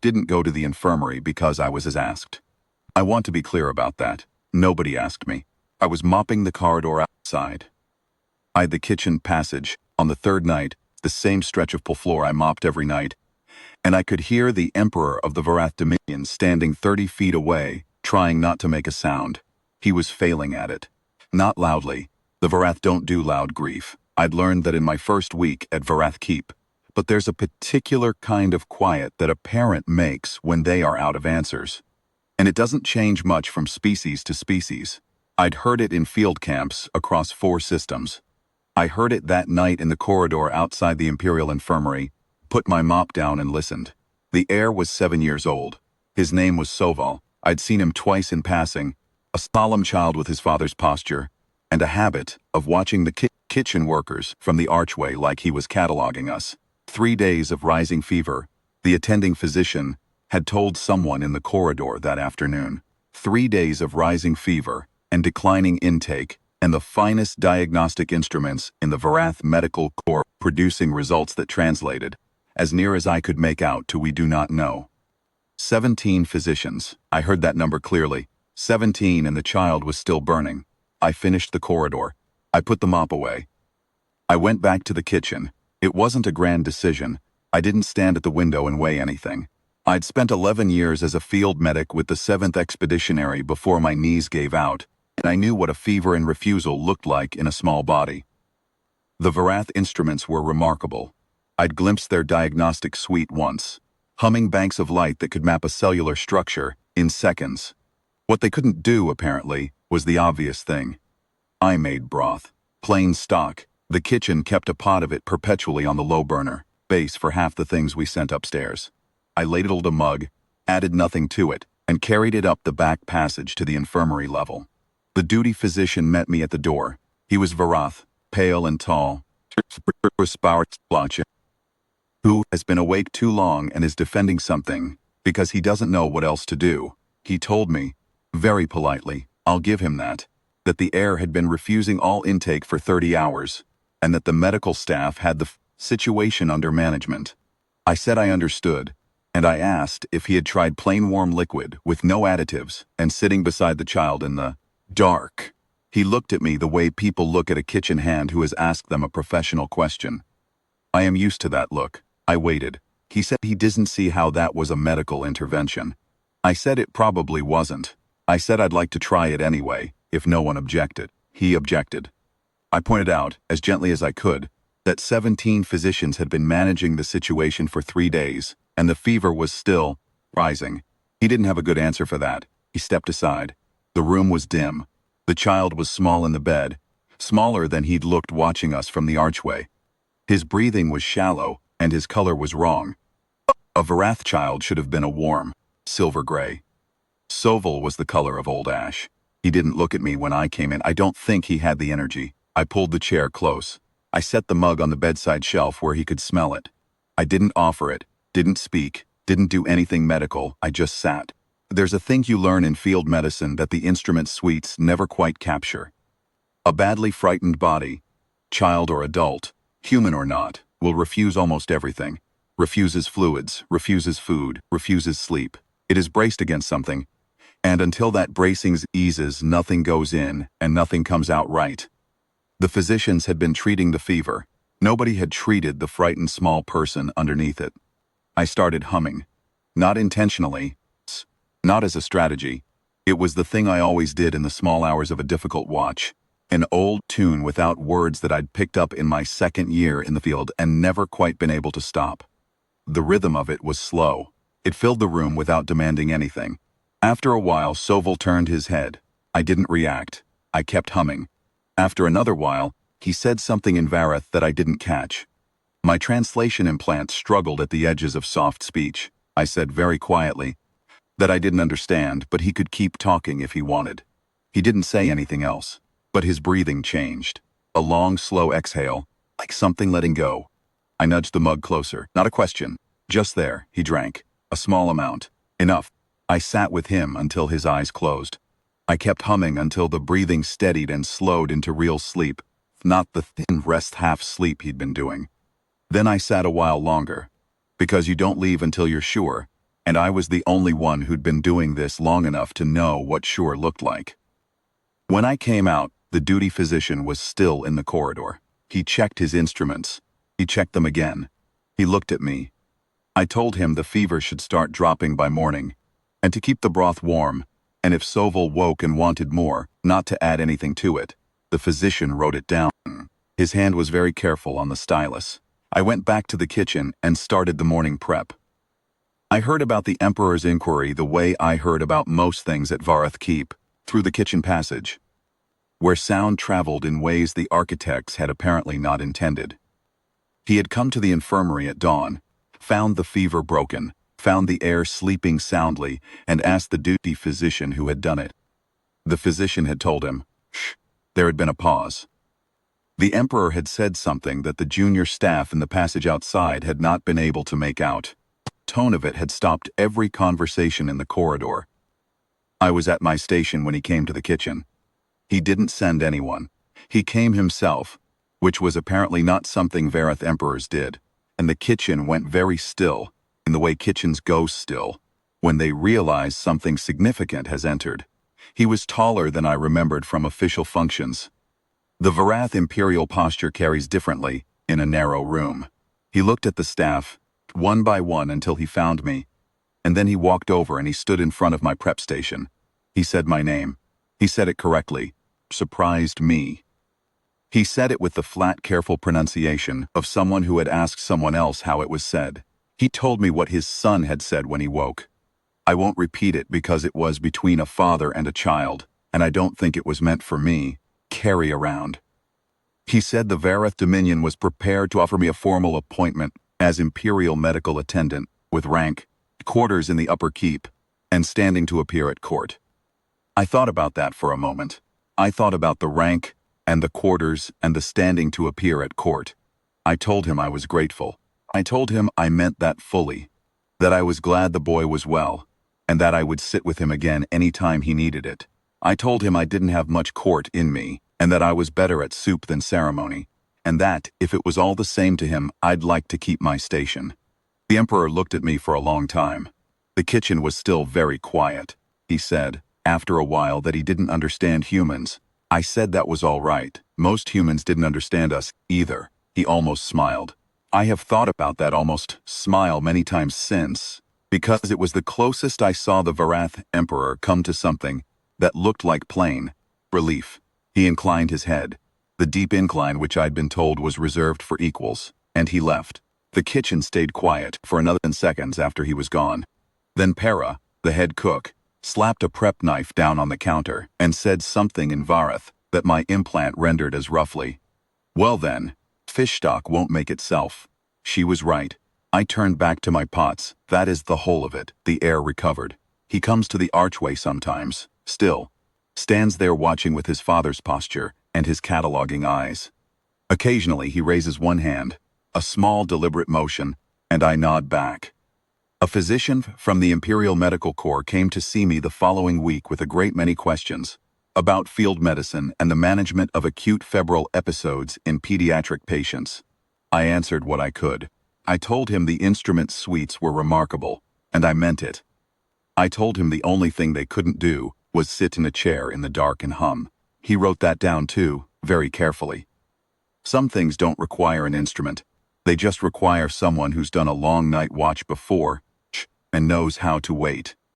didn't go to the infirmary because I was as asked. I want to be clear about that. Nobody asked me. I was mopping the corridor outside. I had the kitchen passage, on the third night, the same stretch of floor I mopped every night, and I could hear the Emperor of the Varath Dominion standing 30 feet away, trying not to make a sound. He was failing at it. Not loudly. The Varath don't do loud grief. I'd learned that in my first week at Varath Keep. But there's a particular kind of quiet that a parent makes when they are out of answers. And it doesn't change much from species to species. I'd heard it in field camps across 4 systems. I heard it that night in the corridor outside the Imperial Infirmary, put my mop down and listened. The heir was 7 years old. His name was Soval. I'd seen him twice in passing, a solemn child with his father's posture, and a habit of watching the kitchen workers from the archway like he was cataloging us. 3 days of rising fever, the attending physician had told someone in the corridor that afternoon. 3 days of rising fever and declining intake, and the finest diagnostic instruments in the Varath Medical Corps producing results that translated, as near as I could make out, to we do not know. 17 physicians. I heard that number clearly. 17, and the child was still burning. I finished the corridor. I put the mop away. I went back to the kitchen. It wasn't a grand decision. I didn't stand at the window and weigh anything. I'd spent 11 years as a field medic with the 7th Expeditionary before my knees gave out, and I knew what a fever and refusal looked like in a small body. The Varath instruments were remarkable. I'd glimpsed their diagnostic suite once, humming banks of light that could map a cellular structure in seconds. What they couldn't do, apparently, was the obvious thing. I made broth. Plain stock. The kitchen kept a pot of it perpetually on the low burner base for half the things we sent upstairs. I ladled a mug, added nothing to it, and carried it up the back passage to the infirmary level. The duty physician met me at the door. He was Varath, pale and tall, who has been awake too long and is defending something because he doesn't know what else to do. He told me, very politely, I'll give him that the heir had been refusing all intake for 30 hours, and that the medical staff had the situation under management. I said I understood, and I asked if he had tried plain warm liquid with no additives and sitting beside the child in the dark. He looked at me the way people look at a kitchen hand who has asked them a professional question. I am used to that look. I waited. He said he didn't see how that was a medical intervention. I said it probably wasn't. I said I'd like to try it anyway, if no one objected. He objected. I pointed out, as gently as I could, that 17 physicians had been managing the situation for 3 days, and the fever was still rising. He didn't have a good answer for that. He stepped aside. The room was dim. The child was small in the bed, smaller than he'd looked watching us from the archway. His breathing was shallow, and his color was wrong. A Varath child should have been a warm, silver gray. Soval was the color of old ash. He didn't look at me when I came in. I don't think he had the energy. I pulled the chair close. I set the mug on the bedside shelf where he could smell it. I didn't offer it, didn't speak, didn't do anything medical. I just sat. There's a thing you learn in field medicine that the instrument suites never quite capture. A badly frightened body, child or adult, human or not, will refuse almost everything. Refuses fluids, refuses food, refuses sleep. It is braced against something, and until that bracing eases, nothing goes in and nothing comes out right. The physicians had been treating the fever. Nobody had treated the frightened small person underneath it. I started humming. Not intentionally, not as a strategy. It was the thing I always did in the small hours of a difficult watch. An old tune without words that I'd picked up in my 2nd year in the field and never quite been able to stop. The rhythm of it was slow. It filled the room without demanding anything. After a while, Soval turned his head. I didn't react. I kept humming. After another while, he said something in Varath that I didn't catch. My translation implant struggled at the edges of soft speech. I said very quietly that I didn't understand, but he could keep talking if he wanted. He didn't say anything else, but his breathing changed. A long, slow exhale, like something letting go. I nudged the mug closer. Not a question. Just there, he drank. A small amount. Enough. I sat with him until his eyes closed. I kept humming until the breathing steadied and slowed into real sleep, not the thin rest half sleep he'd been doing. Then I sat a while longer, because you don't leave until you're sure, and I was the only one who'd been doing this long enough to know what sure looked like. When I came out, the duty physician was still in the corridor. He checked his instruments. He checked them again. He looked at me. I told him the fever should start dropping by morning, and to keep the broth warm, and if Soval woke and wanted more, not to add anything to it. The physician wrote it down. His hand was very careful on the stylus. I went back to the kitchen and started the morning prep. I heard about the Emperor's inquiry the way I heard about most things at Varath Keep, through the kitchen passage, where sound traveled in ways the architects had apparently not intended. He had come to the infirmary at dawn, found the fever broken, found the heir sleeping soundly, and asked the duty physician who had done it. The physician had told him, "Shh." There had been a pause. The Emperor had said something that the junior staff in the passage outside had not been able to make out. The tone of it had stopped every conversation in the corridor. I was at my station when he came to the kitchen. He didn't send anyone. He came himself, which was apparently not something Varath Emperors did, and the kitchen went very still, in the way kitchens go still, when they realize something significant has entered. He was taller than I remembered from official functions. The Varath Imperial posture carries differently, in a narrow room. He looked at the staff, one by one until he found me, and then he walked over and he stood in front of my prep station. He said my name. He said it correctly. Surprised me. He said it with the flat, careful pronunciation of someone who had asked someone else how it was said. He told me what his son had said when he woke. I won't repeat it because it was between a father and a child, and I don't think it was meant for me. Carry around. He said the Varath Dominion was prepared to offer me a formal appointment as Imperial Medical Attendant, with rank, quarters in the upper keep, and standing to appear at court. I thought about that for a moment. I thought about the rank, and the quarters, and the standing to appear at court. I told him I was grateful. I told him I meant that fully, that I was glad the boy was well, and that I would sit with him again any time he needed it. I told him I didn't have much court in me, and that I was better at soup than ceremony, and that, if it was all the same to him, I'd like to keep my station. The Emperor looked at me for a long time. The kitchen was still very quiet. He said, after a while, that he didn't understand humans. I said that was all right. Most humans didn't understand us either. He almost smiled. I have thought about that almost smile many times since, because it was the closest I saw the Varath Emperor come to something that looked like plain relief. He inclined his head, the deep incline which I'd been told was reserved for equals, and he left. The kitchen stayed quiet for another 10 seconds after he was gone. Then Para, the head cook, slapped a prep knife down on the counter and said something in Varath that my implant rendered as roughly, "Well then, fish stock won't make itself." She was right. I turned back to my pots. That is the whole of it. The heir recovered. He comes to the archway sometimes, still. Stands there watching with his father's posture and his cataloging eyes. Occasionally he raises one hand, a small deliberate motion, and I nod back. A physician from the Imperial Medical Corps came to see me the following week with a great many questions about field medicine and the management of acute febrile episodes in pediatric patients. I answered what I could. I told him the instrument suites were remarkable, and I meant it. I told him the only thing they couldn't do was sit in a chair in the dark and hum. He wrote that down too, very carefully. Some things don't require an instrument. They just require someone who's done a long night watch before and knows how to wait.